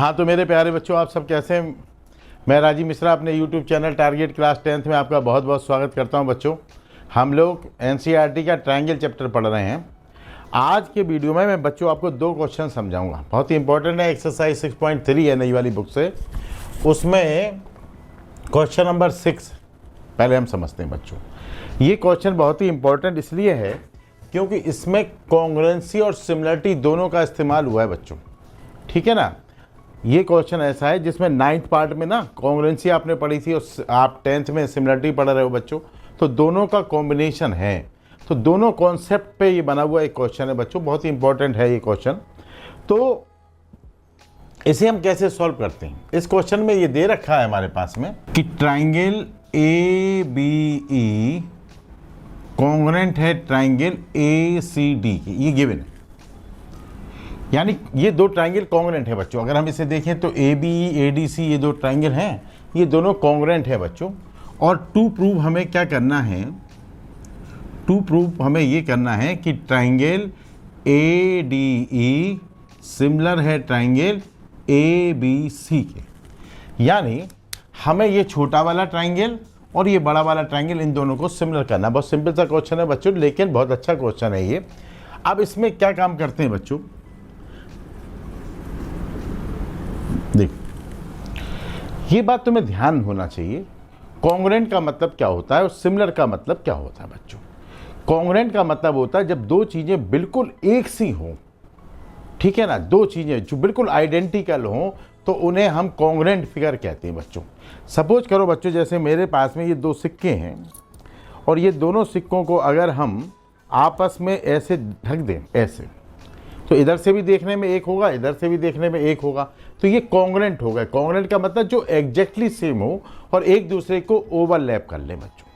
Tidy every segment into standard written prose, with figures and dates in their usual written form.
हाँ तो मेरे प्यारे बच्चों, आप सब कैसे हैं? मैं राजीव मिश्रा अपने YouTube channel target class 10th में आपका बहुत बहुत स्वागत करता हूं। बच्चों, हम लोग NCERT का ट्रायंगल चैप्टर पढ़ रहे हैं। आज के वीडियो में मैं बच्चों आपको दो क्वेश्चन समझाऊंगा, बहुत ही इंपॉर्टेंट है। एक्सरसाइज 6.3 है नई वाली बुक से, उसमें क्वेश्चन नंबर 6 पहले हम समझते हैं बच्चों। ये क्वेश्चन बहुत ही इंपॉर्टेंट इसलिए है क्योंकि इसमें कॉन्ग्रुएंसी और सिमिलरिटी दोनों का इस्तेमाल हुआ है बच्चों, ठीक है ना। ये क्वेश्चन ऐसा है जिसमें 9th पार्ट में ना कॉन्ग्रुएंसी आपने पढ़ी थी और आप 10th में सिमिलरिटी पढ़ रहे हो बच्चों, तो दोनों का कॉम्बिनेशन है। तो दोनों कॉन्सेप्ट पे ये बना हुआ एक क्वेश्चन है बच्चों, बहुत ही इंपॉर्टेंट है ये क्वेश्चन। तो इसे हम कैसे सॉल्व करते हैं? इस क्वेश्चन में ये दे रखा है हमारे पास में कि ट्राइंगल ABE कॉन्ग्रुएंट है ट्राइंगल ACD की, ये गिवन है। यानी ये दो ट्राइंगल कॉन्ग्रुएंट है बच्चों। अगर हम इसे देखें तो ABE ADC ये दो ट्राइंगल हैं, ये दोनों कॉन्ग्रुएंट है बच्चों। और टू प्रूव हमें क्या करना है? टू प्रूव हमें ये करना है कि ट्राइंगल ADE सिमिलर है ट्राइंगल ABC के। यानी हमें ये छोटा वाला ट्राइंगल और ये बड़ा वाला ट्राइंगल, इन दोनों को सिमिलर करना। बहुत सिंपल सा क्वेश्चन है बच्चों, लेकिन बहुत अच्छा क्वेश्चन है ये। अब इसमें क्या काम करते हैं बच्चों, देखो ये बात तुम्हें ध्यान होना चाहिए। कॉन्ग्रुएंट का मतलब क्या होता है और सिमिलर का मतलब क्या होता है बच्चों? कॉन्ग्रुएंट का मतलब होता है जब दो चीजें बिल्कुल एक सी हों, ठीक है ना। दो चीजें जो बिल्कुल आइडेंटिकल हों तो उन्हें हम कॉन्ग्रुएंट फिगर कहते हैं बच्चों। सपोज करो बच्चों, जैसे मेरे पास में ये दो सिक्के हैं और ये दोनों सिक्कों को अगर हम आपस में ऐसे ढक दें, ऐसे, तो इधर से भी देखने में एक होगा, इधर से भी देखने में एक होगा, तो ये कॉन्ग्रुएंट हो गए। कॉन्ग्रुएंट का मतलब जो एग्जैक्टली सेम हो और एक दूसरे को ओवरलैप कर ले बच्चों,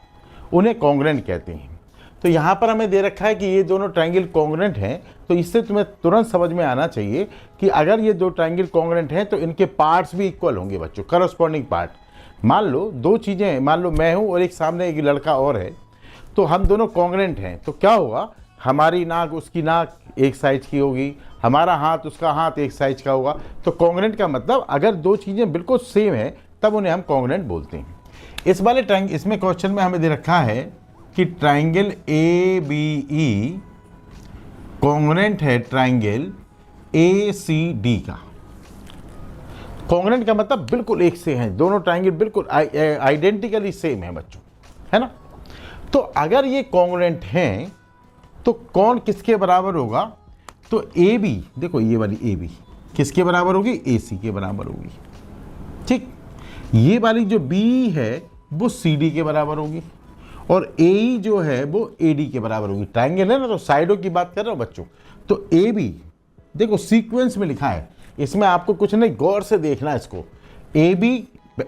उन्हें कॉन्ग्रुएंट कहते हैं। तो यहाँ पर हमें दे रखा है कि ये दोनों ट्राइंगल कॉन्ग्रुएंट हैं, तो इससे तुम्हें तुरंत समझ में आना चाहिए कि अगर ये दो ट्राइंगल कॉन्ग्रुएंट हैं तो इनके पार्ट्स भी इक्वल होंगे बच्चों, करस्पॉन्डिंग पार्ट। मान लो दो चीज़ें, मान लो मैं हूँ और एक सामने एक लड़का और है, तो हम दोनों कॉन्ग्रुएंट हैं, तो क्या होगा? हमारी नाक उसकी नाक एक साइज की होगी, हमारा हाथ उसका हाथ एक साइज का होगा। तो कॉन्ग्रुएंट का मतलब अगर दो चीज़ें बिल्कुल सेम है तब उन्हें हम कॉन्ग्रुएंट बोलते हैं। इस वाले ट्राइंगल, इसमें क्वेश्चन में हमें दे रखा है कि ट्राइंगल ABE कॉन्ग्रुएंट है ट्राइंगल ACD का। कॉन्ग्रुएंट का मतलब बिल्कुल एक से हैं, दोनों ट्राइंगल बिल्कुल आइडेंटिकली सेम है बच्चों, है ना। तो अगर ये कॉन्ग्रुएंट हैं तो कौन किसके बराबर होगा? तो AB, देखो ये वाली AB किसके बराबर होगी? AC के बराबर होगी, ठीक। ये वाली जो B है वो CD के बराबर होगी और AE जो है वो AD के बराबर होगी। ट्राइंगल है ना, तो साइडों की बात कर रहे हो बच्चों। तो AB देखो सीक्वेंस में लिखा है, इसमें आपको कुछ नहीं, गौर से देखना है इसको। AB,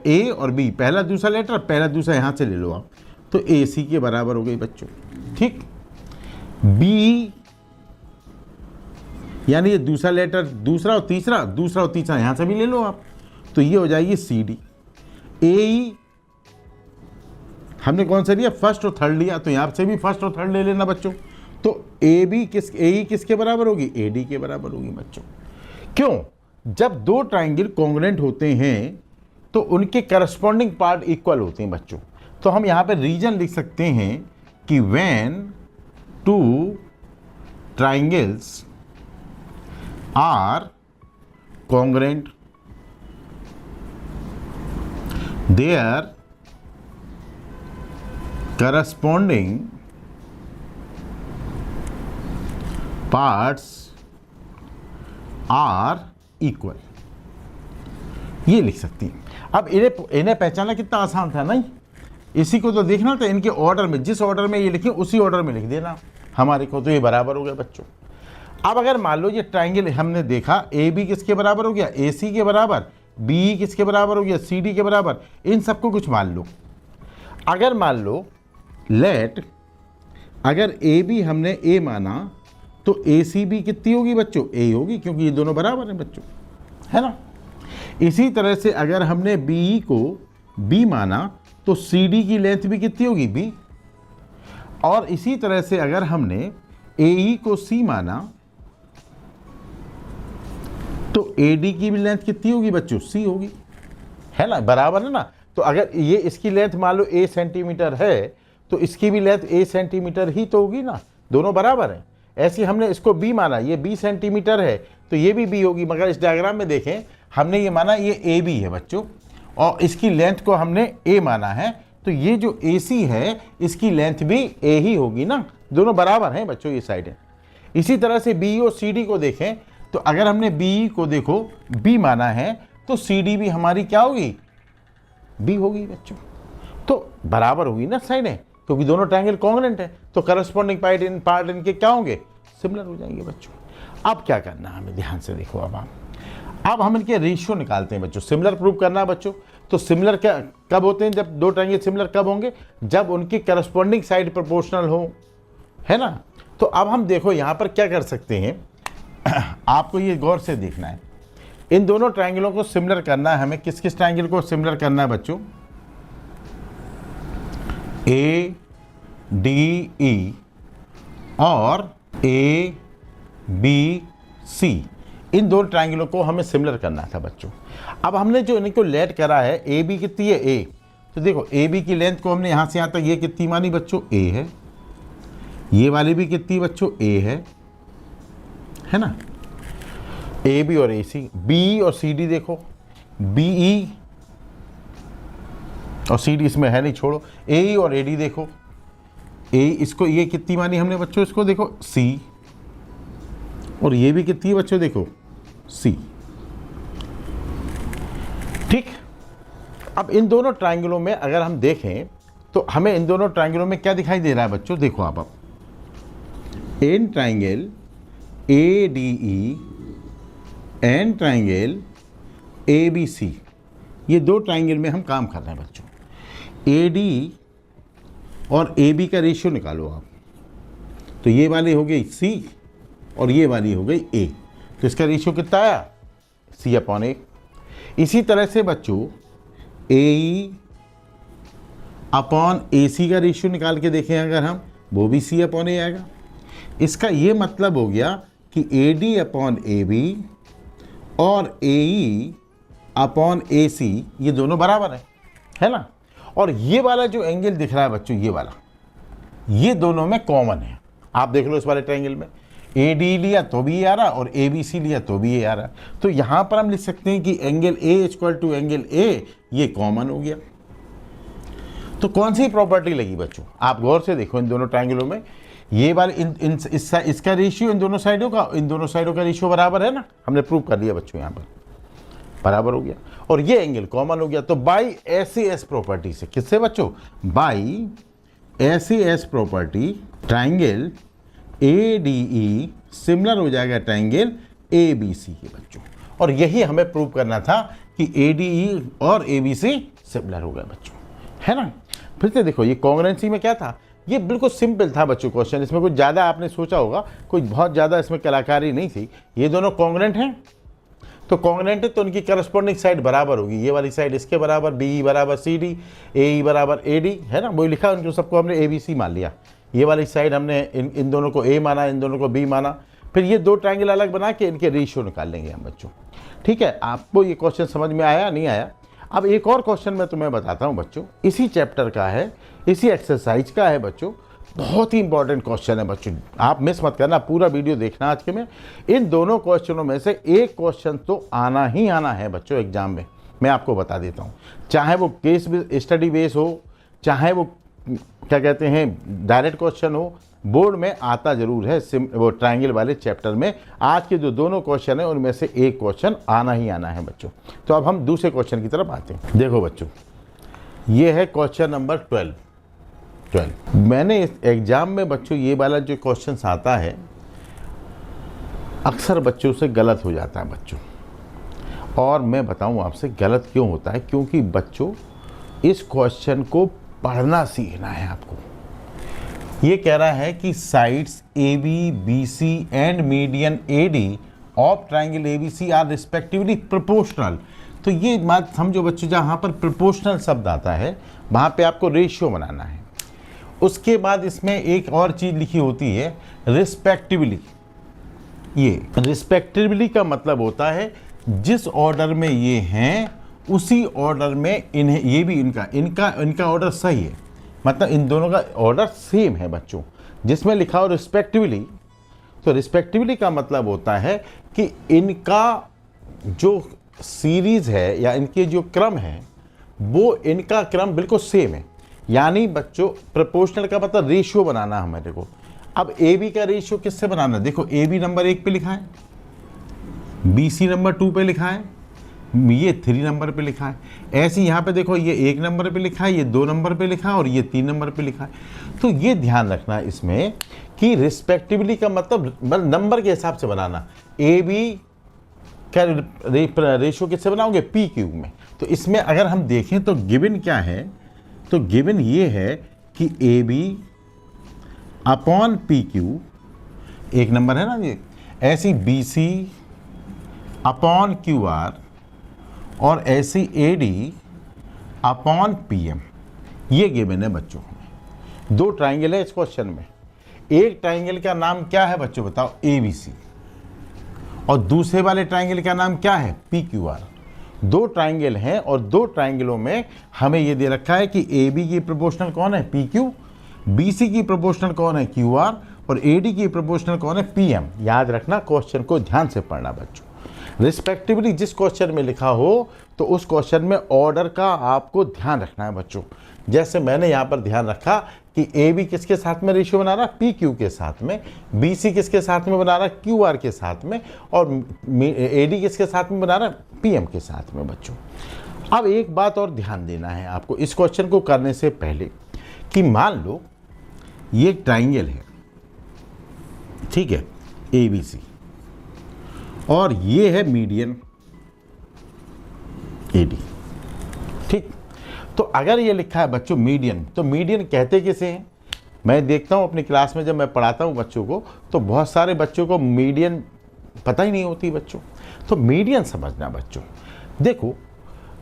A और B, पहला दूसरा लेटर, पहला दूसरा यहाँ से ले लो आप, तो AC के बराबर हो गई बच्चों, ठीक। B यानी ये दूसरा लेटर, दूसरा और तीसरा यहां से भी ले लो आप, तो ये हो जाएगी CD। AE हमने कौन सा लिया? फर्स्ट और थर्ड लिया, तो यहां से भी फर्स्ट और थर्ड ले लेना बच्चों। तो AE किसके बराबर होगी? AD के बराबर होगी बच्चों। क्यों? जब दो ट्राइंगल कॉन्ग्रुएंट होते हैं तो उनके करस्पॉन्डिंग पार्ट इक्वल होते हैं बच्चों। तो हम यहां पे रीजन लिख सकते हैं कि when two triangles are congruent, their corresponding parts are equal, ये लिख सकती हैं। अब इन्हें पहचानना कितना आसान था नहीं? इसी को तो देखना था, इनके ऑर्डर में, जिस ऑर्डर में ये लिखे उसी ऑर्डर में लिख देना हमारे को, तो ये बराबर हो गया बच्चों। अब अगर मान लो ये ट्राइंगल हमने देखा, AB किसके बराबर हो गया? AC के बराबर। BE किसके बराबर हो गया? CD के बराबर। इन सबको कुछ मान लो। अगर मान लो अगर AB हमने A माना तो ACB कितनी होगी बच्चों? A होगी, क्योंकि ये दोनों बराबर हैं बच्चों, है ना। इसी तरह से अगर हमने BE को B माना तो CD की लेंथ भी कितनी होगी? B। और इसी तरह से अगर हमने AE को C माना तो AD की भी लेंथ कितनी होगी बच्चों, C होगी, है ना, बराबर है ना। तो अगर ये इसकी लेंथ मान लो A सेंटीमीटर है तो इसकी भी लेंथ A सेंटीमीटर ही तो होगी ना, दोनों बराबर हैं। ऐसे हमने इसको B माना, ये B सेंटीमीटर है तो ये भी B होगी, मगर इस डायग्राम में देखें हमने ये माना ये AB है बच्चों, और इसकी लेंथ को हमने A माना है, तो ये जो AC है इसकी लेंथ भी A ही होगी ना, दोनों बराबर हैं बच्चों ये साइड है। इसी तरह से BE और CD को देखें तो अगर हमने BE को देखो B माना है तो CD भी हमारी क्या होगी, B होगी बच्चों, तो बराबर होगी ना साइडें, क्योंकि दोनों ट्रायंगल कॉन्ग्रुएंट है, तो करस्पॉन्डिंग पार्ट इनके क्या होंगे, सिमिलर हो जाएंगे बच्चों। अब क्या करना है हमें, ध्यान से देखो, अब हम इनके रेशियो निकालते हैं बच्चों, सिमिलर प्रूव करना है बच्चों। तो सिमिलर क्या कब होते हैं, जब दो ट्रायंगल सिमिलर कब होंगे, जब उनकी करस्पॉन्डिंग साइड प्रोपोर्शनल हो, है ना। तो अब हम देखो यहाँ पर क्या कर सकते हैं, आपको ये गौर से देखना है, इन दोनों ट्रायंगलों को सिमिलर करना है हमें। किस किस ट्रायंगल को सिमिलर करना है बच्चों, ADE और ABC, इन दो ट्रायंगलों को हमें सिमिलर करना था बच्चों। अब हमने जो इनको लेट करा है, AB कितनी है, A, तो देखो AB की लेंथ को हमने यहाँ से यहाँ तक ये कितनी मानी बच्चों, A है, ये वाली भी कितनी बच्चों, A है ना। AB और AC, BE और CD देखो, BE और CD इसमें है नहीं, छोड़ो। AE और AD देखो, A इसको ये कितनी मानी हमने बच्चों, इसको देखो C, और ये भी कितनी है बच्चों, देखो C, ठीक। अब इन दोनों ट्रायंगलों में अगर हम देखें तो हमें इन दोनों ट्रायंगलों में क्या दिखाई दे रहा है बच्चों, देखो आप in triangle ADE and triangle ABC, ये दो ट्रायंगल में हम काम कर रहे हैं बच्चों। AD और AB का रेशियो निकालो आप, तो ये वाली हो गई C और ये वाली हो गई A, तो इसका रेशियो कितना आया, C/A। इसी तरह से बच्चों AE अपॉन AC का रेशियो निकाल के देखें अगर हम, वो भी C/A आएगा। इसका ये मतलब हो गया कि AD अपॉन AB और AE अपॉन AC ये दोनों बराबर है ना। और ये वाला जो एंगल दिख रहा है बच्चों, ये वाला, ये दोनों में कॉमन है। आप देख लो इस वाले ट्रायंगल में AD लिया तो भी ये आ रहा और ABC लिया तो भी ये आ रहा, तो यहाँ पर हम लिख सकते हैं कि angle A equal to angle A, ये कॉमन हो गया। तो कौन सी प्रॉपर्टी लगी बच्चों, आप गौर से देखो इन दोनों ट्रायंगलों में, ये वाले इसका रेशियो इन दोनों साइडों का रेशियो बराबर है ना, हमने प्रूव कर दिया बच्चों, यहाँ पर बराबर हो गया, और ये एंगल कॉमन हो गया। तो बाई SAS प्रॉपर्टी से, किससे बच्चों, by SAS property triangle ADE similar हो जाएगा ट्रायंगल ABC के बच्चों, और यही हमें प्रूव करना था कि ADE और ABC सिमिलर हो गए बच्चों, है ना। फिर से देखो ये कॉन्ग्रुएंसी में क्या था, ये बिल्कुल सिंपल था बच्चों क्वेश्चन, इसमें कुछ ज़्यादा आपने सोचा होगा, कोई बहुत ज़्यादा इसमें कलाकारी नहीं थी। ये दोनों कॉन्ग्रुएंट हैं, तो कॉन्ग्रुएंट है तो उनकी करस्पॉन्डिंग साइड बराबर होगी, ये वाली साइड इसके बराबर, BE बराबर CD, AE बराबर AD, है ना, वही लिखा, उनको सबको हमने ABC मान लिया। ये वाली साइड हमने इन दोनों को A माना, इन दोनों को B माना, फिर ये दो ट्रायंगल अलग बना के इनके रेशियो निकाल लेंगे हम बच्चों, ठीक है। आपको ये क्वेश्चन समझ में आया, नहीं आया। अब एक और क्वेश्चन मैं तुम्हें बताता हूँ बच्चों, इसी चैप्टर का है, इसी एक्सरसाइज का है बच्चों, बहुत ही इंपॉर्टेंट क्वेश्चन है बच्चों, आप मिस मत करना, पूरा वीडियो देखना आज के में। इन दोनों क्वेश्चनों में से एक क्वेश्चन तो आना ही आना है बच्चों एग्जाम में, मैं आपको बता देता हूँ, चाहे वो केस स्टडी बेस हो, चाहे वो क्या कहते हैं डायरेक्ट क्वेश्चन हो, बोर्ड में आता जरूर है वो ट्रायंगल वाले चैप्टर में। आज के जो दोनों क्वेश्चन है उनमें से एक क्वेश्चन आना ही आना है बच्चों। तो अब हम दूसरे क्वेश्चन की तरफ आते हैं। देखो बच्चों, ये है क्वेश्चन नंबर 12। मैंने इस एग्जाम में बच्चों ये वाला जो क्वेश्चन आता है अक्सर बच्चों से गलत हो जाता है बच्चों, और मैं बताऊं आपसे गलत क्यों होता है, क्योंकि बच्चों इस क्वेश्चन को पढ़ना सीखना है आपको। ये कह रहा है कि sides AB, BC and median AD of triangle ABC are respectively proportional. तो ये बात समझो बच्चों, जहाँ पर प्रोपोर्शनल शब्द आता है वहाँ पे आपको रेशियो बनाना है। उसके बाद इसमें एक और चीज़ लिखी होती है रिस्पेक्टिवली, ये रिस्पेक्टिवली का मतलब होता है जिस ऑर्डर में ये हैं उसी ऑर्डर में इन्हें, ये भी इनका ऑर्डर सही है, मतलब इन दोनों का ऑर्डर सेम है बच्चों। जिसमें लिखा हो रिस्पेक्टिवली, तो रिस्पेक्टिवली का मतलब होता है कि इनका जो सीरीज है या इनके जो क्रम है वो इनका क्रम बिल्कुल सेम है। यानी बच्चों प्रोपोर्शनल का मतलब रेशियो बनाना है हमारे को। अब ए बी का रेशियो किससे बनाना है? देखो ए बी नंबर 1 पे लिखा है, बी सी नंबर 2 पे लिखा है, ये 3 नंबर पे लिखा है। ऐसे यहाँ पे देखो ये 1 नंबर पे लिखा है, ये 2 नंबर पे लिखा है और ये 3 नंबर पे लिखा है। तो ये ध्यान रखना है इसमें कि रिस्पेक्टिवली का मतलब नंबर के हिसाब से बनाना। ए बी का रेशियो किससे बनाओगे? पी क्यूब में। तो इसमें अगर हम देखें तो गिवन क्या है? तो गिवन ये है कि A B upon P Q 1 number है ना ये, ऐसी B C upon Q R और ऐसी A D upon P M, ये गिवन है बच्चों। 2 ट्राइंगल है इस क्वेश्चन में। एक ट्राइंगल का नाम क्या है बच्चों बताओ? A B C. और दूसरे वाले ट्राइंगल का नाम क्या है? P Q are. 2 ट्राइंगल हैं और 2 ट्राइंगलों में हमें ये दे रखा है कि ए बी की प्रोपोर्शनल कौन है? पी क्यू, बी सी की प्रोपोर्शनल कौन है? क्यू आर, और ए डी की प्रोपोर्शनल कौन है? P M. याद रखना, क्वेश्चन को ध्यान से पढ़ना बच्चों। रिस्पेक्टिवली जिस क्वेश्चन में लिखा हो तो उस क्वेश्चन में ऑर्डर का आपको ध्यान रखना है बच्चों। जैसे मैंने यहाँ पर ध्यान रखा कि ए बी किसके साथ में रेशियो बना रहा है? पी क्यू के साथ में, बी सी किसके साथ में बना रहा है? क्यू आर के साथ में, और ए डी किसके साथ में बना रहा है? पी एम के साथ में बच्चों। अब एक बात और ध्यान देना है आपको इस क्वेश्चन को करने से पहले कि मान लो ये एक ट्राइंगल है, ठीक है, ए बी सी, और ये है मीडियन ए डी, ठीक। तो अगर ये लिखा है बच्चों मीडियन, तो मीडियन कहते किसे हैं? मैं देखता हूँ अपनी क्लास में जब मैं पढ़ाता हूँ बच्चों को तो बहुत सारे बच्चों को मीडियन पता ही नहीं होती बच्चों। तो मीडियन समझना बच्चों। देखो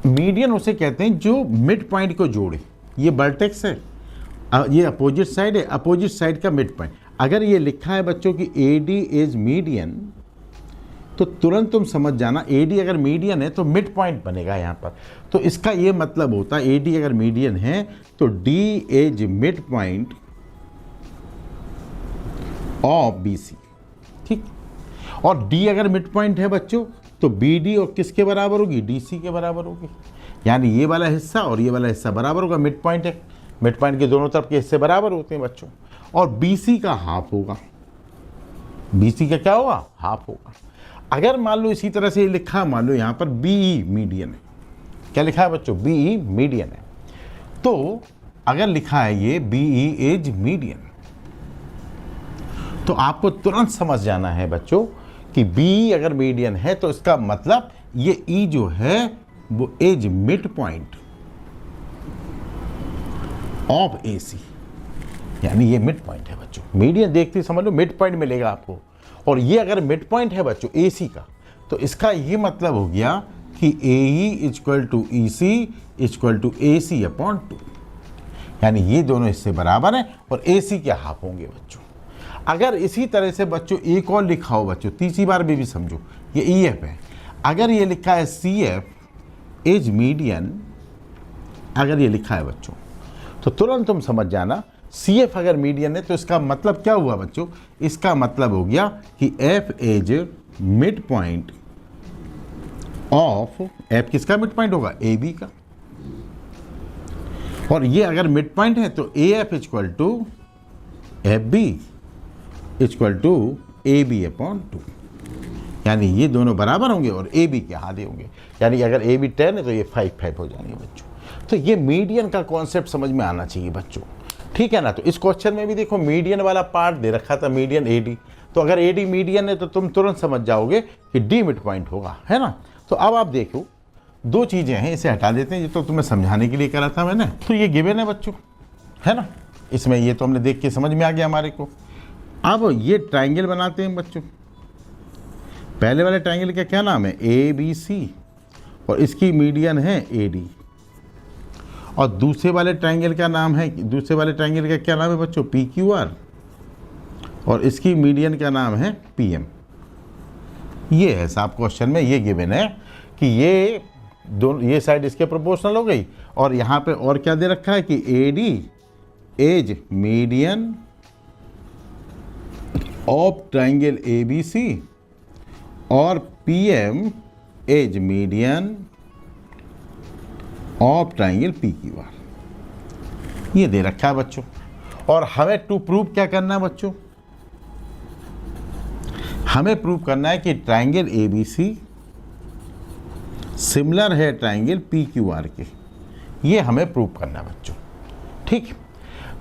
मीडियन उसे कहते हैं जो मिड पॉइंट को जोड़े। ये वर्टेक्स है, ये अपोजिट साइड है, अपोजिट साइड का मिड पॉइंट। अगर ये लिखा है बच्चों की ए डी इज मीडियन, तो तुरंत तुम समझ जाना ए डी अगर मीडियन है तो मिड पॉइंट बनेगा यहाँ पर। तो इसका ये मतलब होता है ए डी अगर मीडियन है तो D is mid point of B C, ठीक। और डी अगर मिड पॉइंट है बच्चों तो बी डी और किसके बराबर होगी? डी सी के बराबर होगी। यानी ये वाला हिस्सा और ये वाला हिस्सा बराबर होगा, मिड पॉइंट है, मिड पॉइंट के दोनों तरफ के हिस्से बराबर होते हैं बच्चों। और बी सी का हाफ होगा, बी सी का क्या होगा? हाफ होगा। अगर मान लो इसी तरह से लिखा, मान लो यहाँ पर बी ई मीडियन है, क्या लिखा है बच्चों? बी ई मीडियन है। तो अगर लिखा है ये बी ई इज मीडियन, तो आपको तुरंत समझ जाना है बच्चों कि बी अगर मीडियन है तो इसका मतलब ये ई जो है वो इज मिड पॉइंट ऑफ ए सी, यानी ये मिड पॉइंट है बच्चों। मीडियन देखते समझ लो मिड पॉइंट मिलेगा आपको। और ये अगर मिड पॉइंट है बच्चों ए सी का, तो इसका ये मतलब हो गया कि A E equal to E C equal to A C upon 2, यानी ये दोनों इससे बराबर हैं और ए सी के हाफ होंगे बच्चों। अगर इसी तरह से बच्चों एक और लिखा हो बच्चों, तीसरी बार भी समझो, ये ई एफ है, अगर ये लिखा है सी एफ इज मीडियन, अगर ये लिखा है बच्चों तो तुरंत तुम समझ जाना सी एफ अगर मीडियन है तो इसका मतलब क्या हुआ बच्चों? इसका मतलब हो गया कि F is mid point of, F किसका मिड पॉइंट होगा? ए बी का। और ये अगर मिड पॉइंट है तो A F equal to F B equal to A B upon 2, यानी ये दोनों बराबर होंगे और ए बी के आधे होंगे। यानी अगर ए बी 10 है तो ये 5 हो जाएंगे बच्चों। तो ये मीडियन का कॉन्सेप्ट समझ में आना चाहिए बच्चों, ठीक है ना। तो इस क्वेश्चन में भी देखो मीडियन वाला पार्ट दे रखा था, मीडियन ए डी। तो अगर ए डी मीडियन है तो तुम तुरंत समझ जाओगे कि डी मिड पॉइंट होगा, है ना। तो अब आप देखो 2 चीज़ें हैं, इसे हटा देते हैं, ये तो तुम्हें समझाने के लिए करा था मैंने। तो ये गिवन है बच्चों, है ना, इसमें ये तो हमने देख के समझ में आ गया हमारे को। अब ये ट्राइंगल बनाते हैं बच्चों। पहले वाले ट्राइंगल का क्या नाम है? ए बी सी, और इसकी मीडियन है ए डी। और दूसरे वाले ट्राइंगल का नाम है, दूसरे वाले ट्राइंगल का क्या नाम है बच्चों? पी क्यू आर, और इसकी मीडियन का नाम है पी एम। ये है साहब क्वेश्चन में, ये गिवन है कि ये दोनों, ये साइड इसके प्रोपोर्शनल हो गई, और यहाँ पे और क्या दे रखा है कि AD as median of triangle ABC और PM as median of triangle PQR, ये दे रखा है बच्चों। और हमें टू प्रूव क्या करना है बच्चों, हमें प्रूव करना है कि ट्राइंगल ABC सिमिलर है ट्राइंगल PQR के, ये हमें प्रूव करना है बच्चों। ठीक,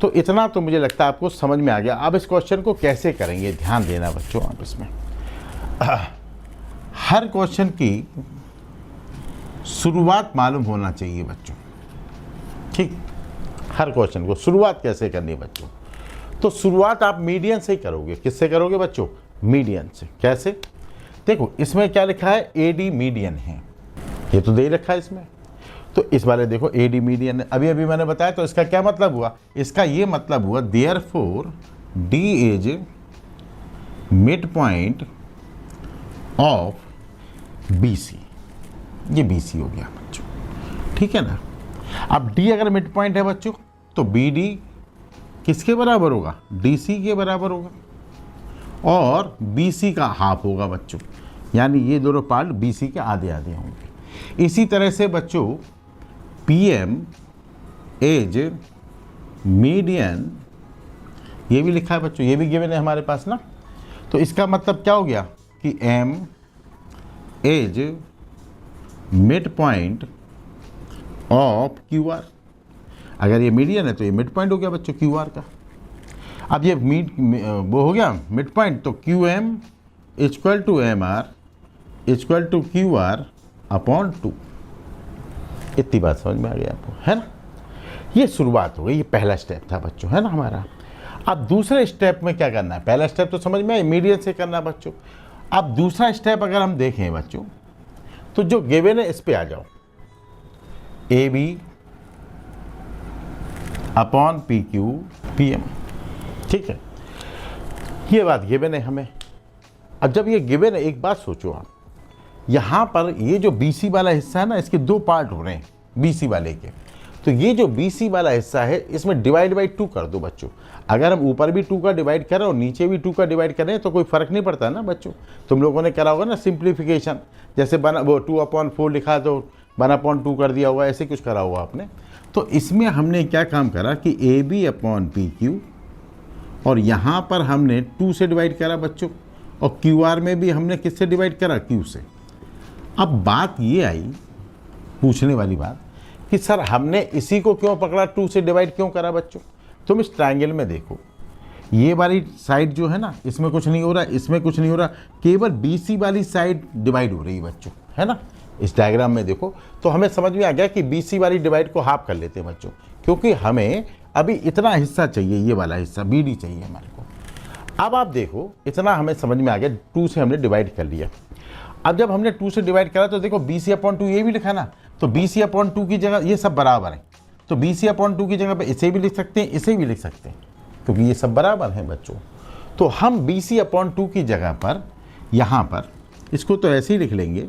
तो इतना तो मुझे लगता है आपको समझ में आ गया। अब इस क्वेश्चन को कैसे करेंगे, ध्यान देना बच्चों आप इसमें। हर क्वेश्चन की शुरुआत मालूम होना चाहिए बच्चों। ठीक, हर क्वेश्चन को शुरुआत कैसे करनी है बच्चों, तो शुरुआत आप मीडियन से ही करोगे। किससे करोगे बच्चों, मीडियन से। कैसे, देखो इसमें क्या लिखा है, AD मीडियन है, ये तो दे ही रखा है इसमें। तो इस वाले देखो AD मीडियन है, अभी अभी मैंने बताया, तो इसका क्या मतलब हुआ, इसका ये मतलब हुआ therefore D is mid point of BC, ये BC हो गया बच्चों। ठीक है ना। अब D अगर मिड पॉइंट है बच्चों, तो BD किसके बराबर होगा, DC के बराबर होगा, और BC का हाफ होगा बच्चों, यानी ये दोनों पार्ट BC के आधे आधे होंगे। इसी तरह से बच्चों PM एज मीडियन, ये भी लिखा है बच्चों, ये भी गिवन है हमारे पास ना। तो इसका मतलब क्या हो गया कि M as mid point of QR, अगर ये मीडियन है तो ये मिड पॉइंट हो गया बच्चों QR का। अब ये वो हो गया मिड पॉइंट, तो QM equal to MR equal to QR upon 2। इतनी बात समझ में आ गई आपको, है ना। ये शुरुआत हो गई, ये पहला स्टेप था बच्चों, है ना हमारा। अब दूसरे स्टेप में क्या करना है, पहला स्टेप तो समझ में आया, मीडियन से करना बच्चों। अब दूसरा स्टेप अगर हम देखें बच्चों, तो जो गिवन है इस पे आ जाओ, AB अपॉन PQ PM। ठीक है, ये बात गिवन है हमें। अब जब ये गिवन है, एक बात सोचो आप, यहाँ पर ये जो BC वाला हिस्सा है ना, इसके दो पार्ट हो रहे हैं BC वाले के। तो ये जो BC वाला हिस्सा है, इसमें डिवाइड बाई 2 कर दो बच्चों। अगर हम ऊपर भी 2 का डिवाइड करें और नीचे भी 2 का डिवाइड करें तो कोई फ़र्क नहीं पड़ता ना बच्चों। तुम लोगों ने करा होगा ना सिंप्लीफिकेशन, जैसे बना वो 2/4 लिखा तो 1/2 कर दिया होगा, ऐसे कुछ करा होगा आपने। तो इसमें हमने क्या काम करा कि AB अपॉन PQ, और यहाँ पर हमने 2 से डिवाइड करा बच्चों, और QR में भी हमने किससे डिवाइड करा, Q से। अब बात ये आई, पूछने वाली बात, कि सर हमने इसी को क्यों पकड़ा, 2 से डिवाइड क्यों करा बच्चों। तुम इस ट्रायंगल में देखो, ये वाली साइड जो है ना, इसमें कुछ नहीं हो रहा, इसमें कुछ नहीं हो रहा, केवल BC वाली साइड डिवाइड हो रही है बच्चों, है ना। इस डायग्राम में देखो तो हमें समझ में आ गया कि BC वाली डिवाइड को हाफ कर लेते हैं बच्चों, क्योंकि हमें अभी इतना हिस्सा चाहिए, ये वाला हिस्सा BD चाहिए हमारे को। अब आप देखो, इतना हमें समझ में आ गया, 2 से हमने डिवाइड कर लिया। अब जब हमने 2 से डिवाइड करा तो देखो BC/2 ये भी लिखा ना, तो BC/2 की जगह ये सब बराबर है, तो BC/2 की जगह पे इसे भी लिख सकते हैं, इसे भी लिख सकते हैं, क्योंकि ये सब बराबर हैं बच्चों। तो हम BC/2 की जगह पर यहाँ पर इसको तो ऐसे ही लिख लेंगे,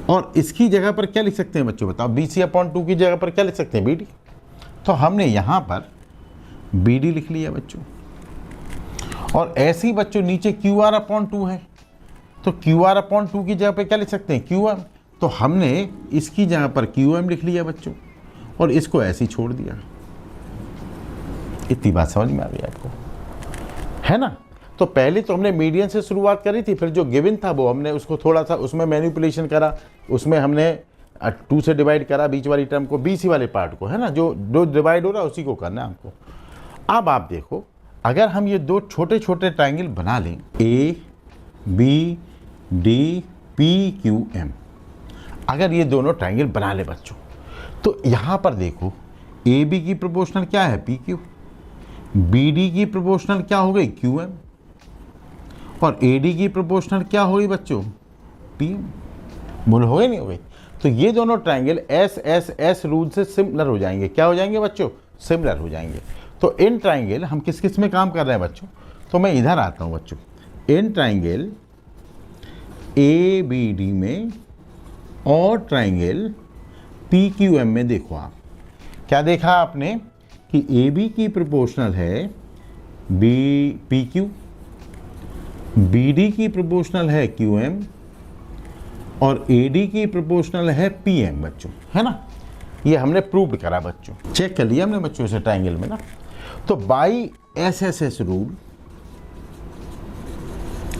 और इसकी जगह पर क्या लिख सकते हैं बच्चों, बताओ। BC/2 की जगह पर क्या लिख सकते हैं, BD। तो हमने यहाँ पर BD लिख लिया बच्चों, और ऐसे ही बच्चों नीचे QR/2 है, तो QR/2 की जगह पे क्या लिख सकते हैं, QM। तो हमने इसकी जगह पर QM लिख लिया बच्चों, और इसको ऐसे ही छोड़ दिया। इतनी बात समझ में आ गई आपको, है ना। तो पहले तो हमने मीडियन से शुरुआत करी थी, फिर जो गिवन था वो हमने उसको थोड़ा सा उसमें मैनिपुलेशन करा, उसमें हमने 2 से डिवाइड करा बीच वाली टर्म को, BC वाले पार्ट को, है ना, जो डिवाइड हो रहा है उसी को करना है हमको। अब आप देखो, अगर हम ये 2 छोटे छोटे ट्राइंगल बना लें, ABDPQM, अगर ये दोनों ट्राइंगल बना ले बच्चों, तो यहाँ पर देखो AB की प्रोपोर्शनल क्या है, PQ, BD की प्रोपोर्शनल क्या हो गई, QM, और AD की प्रोपोर्शनल क्या हो गई बच्चों, PM। बोल हो गई नहीं हो गई। तो ये दोनों ट्राइंगल SSS रूल से सिमिलर हो जाएंगे। क्या हो जाएंगे बच्चों, सिमिलर हो जाएंगे। तो इन ट्राइंगल हम किस किस में काम कर रहे हैं बच्चों, तो मैं इधर आता हूँ बच्चों। In triangle A B D में और ट्राइंगल पी क्यू एम में देखो आप क्या देखा आपने कि ए बी की प्रोपोर्शनल है B P Q, B D की प्रोपोर्शनल है क्यू एम और ए डी की प्रोपोर्शनल है पी एम बच्चों, है ना। ये हमने प्रूव करा बच्चों, चेक कर लिया हमने बच्चों से ट्राइंगल में ना। तो by S S S rule,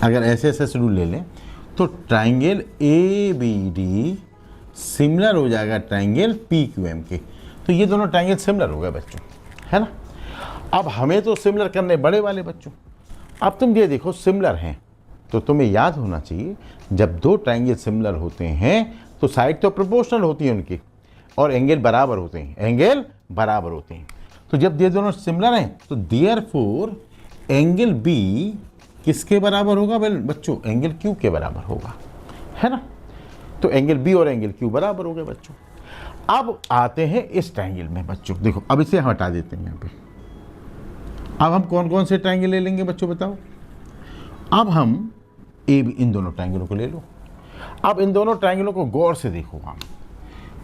अगर एस एस एस रूल ले लें तो triangle A B D similar हो जाएगा ट्राइंगल पी क्यू एम के। तो ये दोनों ट्राइंगल सिमिलर हो गए बच्चों, है ना। अब हमें तो सिमिलर करने बड़े वाले बच्चों। अब तुम ये देखो सिमिलर हैं तो तुम्हें याद होना चाहिए जब दो ट्राइंगल सिमिलर होते हैं तो साइड तो प्रोपोर्शनल होती है उनकी और एंगल बराबर होते हैं, एंगल बराबर होते हैं। तो जब ये दोनों सिमिलर हैं तो देयरफॉर एंगल बी किसके बराबर होगा बच्चों? एंगल क्यू के बराबर होगा, है ना। तो एंगल बी और एंगल क्यू बराबर हो गए बच्चों। अब आते हैं इस ट्राइंगल में बच्चों, देखो अब इसे हटा देते हैं यहाँ पे। अब हम कौन कौन से ट्राइंगल ले लेंगे बच्चों बताओ? अब हम ए बी इन दोनों ट्राइंगलों को ले लो। अब इन दोनों ट्राइंगलों को गौर से देखो आप।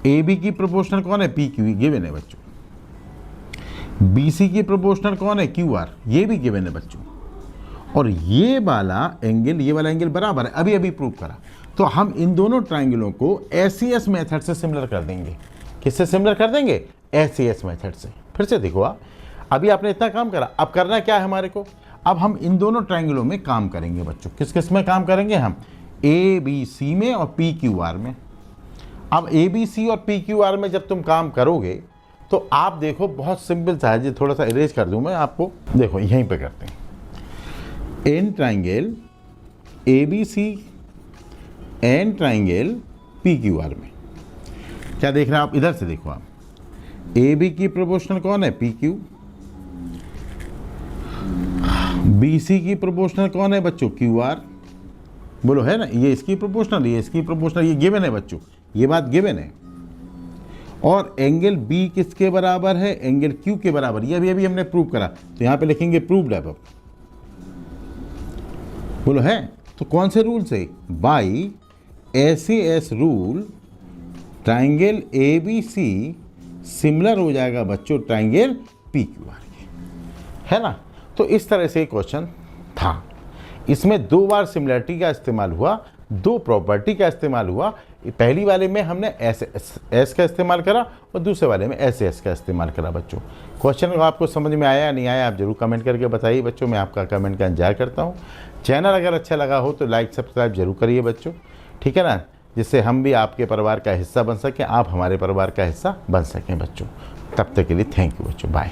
ए बी की प्रोपोर्शनल कौन है? पी क्यू, गिवन है बच्चों। बी सी की प्रोपोर्शनल कौन है? क्यू आर, ये भी गिवन है बच्चों। और ये वाला एंगल बराबर है, अभी अभी प्रूव करा। तो हम इन दोनों ट्राइंगलों को एससीएस मेथड से सिमिलर कर देंगे। किससे सिमिलर कर देंगे? एससीएस मेथड से। फिर से देखो आप, अभी आपने इतना काम करा, अब करना क्या है हमारे को? अब हम इन दोनों ट्राइंगलों में काम करेंगे बच्चों। किस किस में काम करेंगे हम? ए बी सी में और पी क्यू आर में। अब ए बी सी और पी क्यू आर में जब तुम काम करोगे तो आप देखो बहुत सिंपल सा है जी, थोड़ा सा इरेज कर दूं मैं आपको। देखो यहीं पे करते हैं। In triangle A B C and triangle P Q R में क्या देख रहे हैं आप? इधर से देखो आप। ए बी की प्रोपोर्शनल कौन है? P Q. बी सी की प्रोपोर्शनल कौन है बच्चों? Q R. बोलो है ना, ये इसकी प्रोपोर्शनल, ये इसकी प्रोपोर्शनल, ये गिवन है बच्चों, ये बात गिवन है। और एंगल बी किसके बराबर है? एंगल क्यू के बराबर। ये अभी हमने प्रूव करा, तो यहाँ पे लिखेंगे प्रूव्ड अबव। बोलो है, तो कौन से रूल से? By SCS rule triangle A B C similar हो जाएगा बच्चों ट्राइंगल पी क्यू आर के, है ना। तो इस तरह से क्वेश्चन था। इसमें दो बार सिमिलरिटी का इस्तेमाल हुआ, दो प्रॉपर्टी का इस्तेमाल हुआ। पहली वाले में हमने एस का इस्तेमाल करा और दूसरे वाले में एस का इस्तेमाल करा बच्चों। क्वेश्चन आपको समझ में आया या नहीं आया आप जरूर कमेंट करके बताइए बच्चों। मैं आपका कमेंट का इंतजार करता हूँ। चैनल अगर अच्छा लगा हो तो लाइक सब्सक्राइब जरूर करिए बच्चों, ठीक है ना, जिससे हम भी आपके परिवार का हिस्सा बन सकें, आप हमारे परिवार का हिस्सा बन सकें बच्चों। तब तक के लिए थैंक यू बच्चों, बाय।